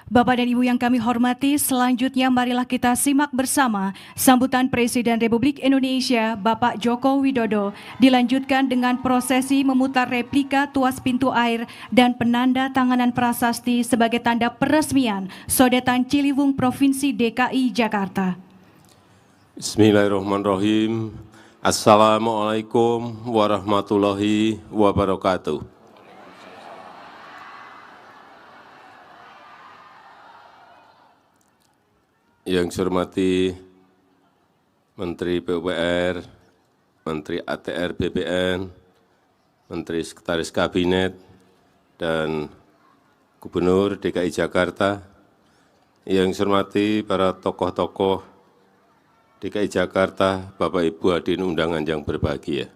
Bapak dan Ibu yang kami hormati, selanjutnya marilah kita simak bersama sambutan Presiden Republik Indonesia Bapak Joko Widodo dilanjutkan dengan prosesi memutar replika tuas pintu air dan penanda tanganan prasasti sebagai tanda peresmian Sodetan Ciliwung Provinsi DKI Jakarta. Bismillahirrahmanirrahim. Assalamualaikum warahmatullahi wabarakatuh. Yang saya hormati Menteri PUPR, Menteri ATR BPN, Menteri Sekretaris Kabinet, dan Gubernur DKI Jakarta. Yang saya hormati para tokoh-tokoh DKI Jakarta, Bapak Ibu hadirin undangan yang berbahagia.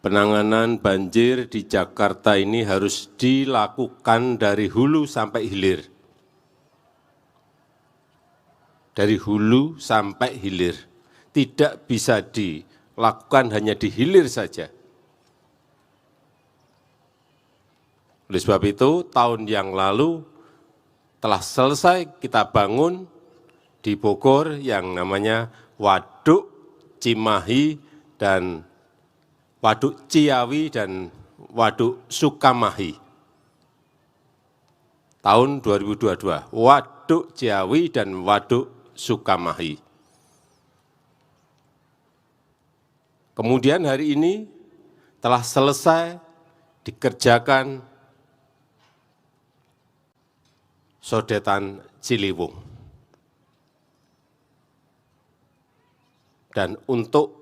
Penanganan banjir di Jakarta ini harus dilakukan dari hulu sampai hilir. Dari hulu sampai hilir. Tidak bisa dilakukan hanya di hilir saja. Oleh sebab itu, tahun yang lalu telah selesai kita bangun di Bogor yang namanya Waduk Cimahi dan Waduk Ciawi dan Waduk Sukamahi. Tahun 2022, Waduk Ciawi dan Waduk Sukamahi. Kemudian hari ini telah selesai dikerjakan Sodetan Ciliwung. Dan untuk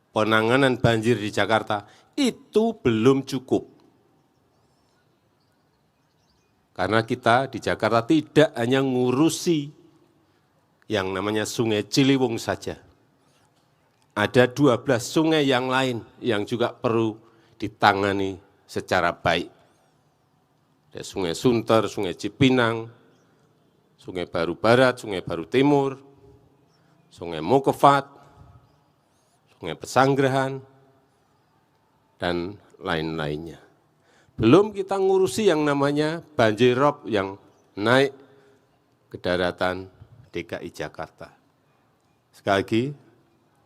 penanganan banjir di Jakarta itu belum cukup. Karena kita di Jakarta tidak hanya ngurusi yang namanya Sungai Ciliwung saja. Ada 12 sungai yang lain yang juga perlu ditangani secara baik. Ada Sungai Sunter, Sungai Cipinang, Sungai Baru Barat, Sungai Baru Timur, Sungai Mokefat, Sungai Pesanggerahan, dan lain-lainnya. Belum kita ngurusi yang namanya banjir rob yang naik ke daratan DKI Jakarta. Sekali lagi,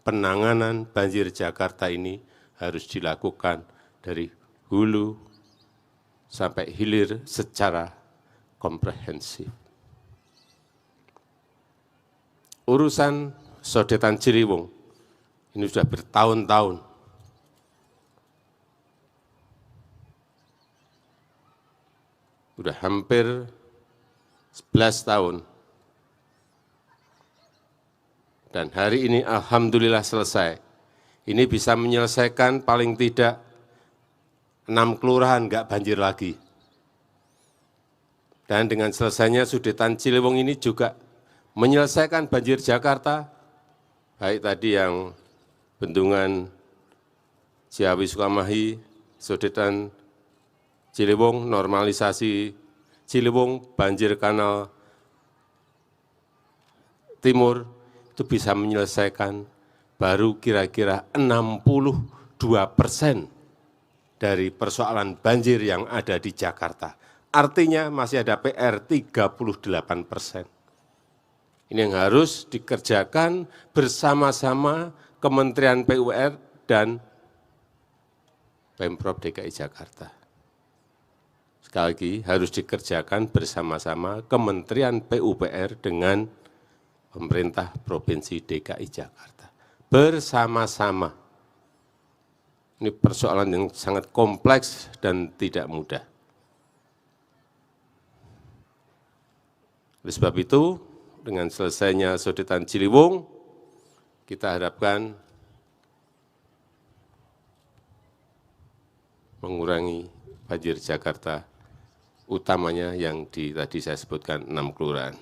penanganan banjir Jakarta ini harus dilakukan dari hulu sampai hilir secara komprehensif. Urusan Sodetan Ciliwung ini sudah bertahun-tahun. Sudah hampir 11 tahun. Dan hari ini alhamdulillah selesai. Ini bisa menyelesaikan paling tidak 6 kelurahan enggak banjir lagi. Dan dengan selesainya Sodetan Ciliwung ini juga menyelesaikan banjir Jakarta, baik tadi yang bendungan Ciawi Sukamahi, Sodetan Ciliwung, normalisasi Ciliwung, banjir kanal timur, itu bisa menyelesaikan baru kira-kira 62% dari persoalan banjir yang ada di Jakarta. Artinya masih ada PR 38%. Ini yang harus dikerjakan bersama-sama Kementerian PUPR dan Pemprov DKI Jakarta. Sekali lagi harus dikerjakan bersama-sama Kementerian PUPR dengan pemerintah Provinsi DKI Jakarta. Bersama-sama. Ini persoalan yang sangat kompleks dan tidak mudah. Oleh sebab itu, dengan selesainya Sodetan Ciliwung, kita harapkan mengurangi banjir Jakarta, utamanya yang tadi saya sebutkan 6 kelurahan.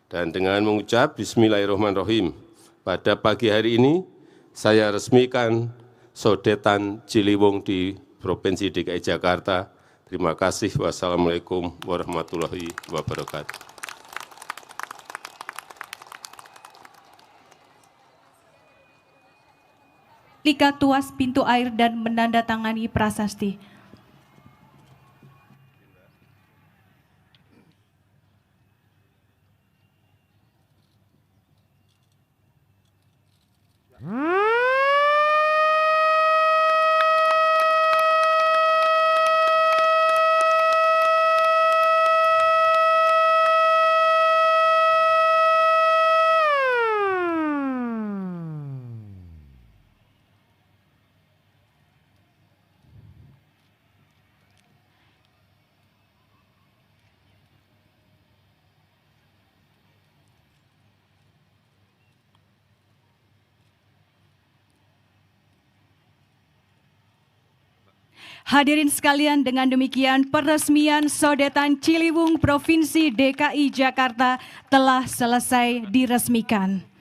Dan dengan mengucap Bismillahirrahmanirrahim, pada pagi hari ini saya resmikan Sodetan Ciliwung di Provinsi DKI Jakarta. Terima kasih. Wassalamualaikum warahmatullahi wabarakatuh. Replika tuas pintu air dan menandatangani prasasti. Hadirin sekalian, dengan demikian peresmian Sodetan Ciliwung Provinsi DKI Jakarta telah selesai diresmikan.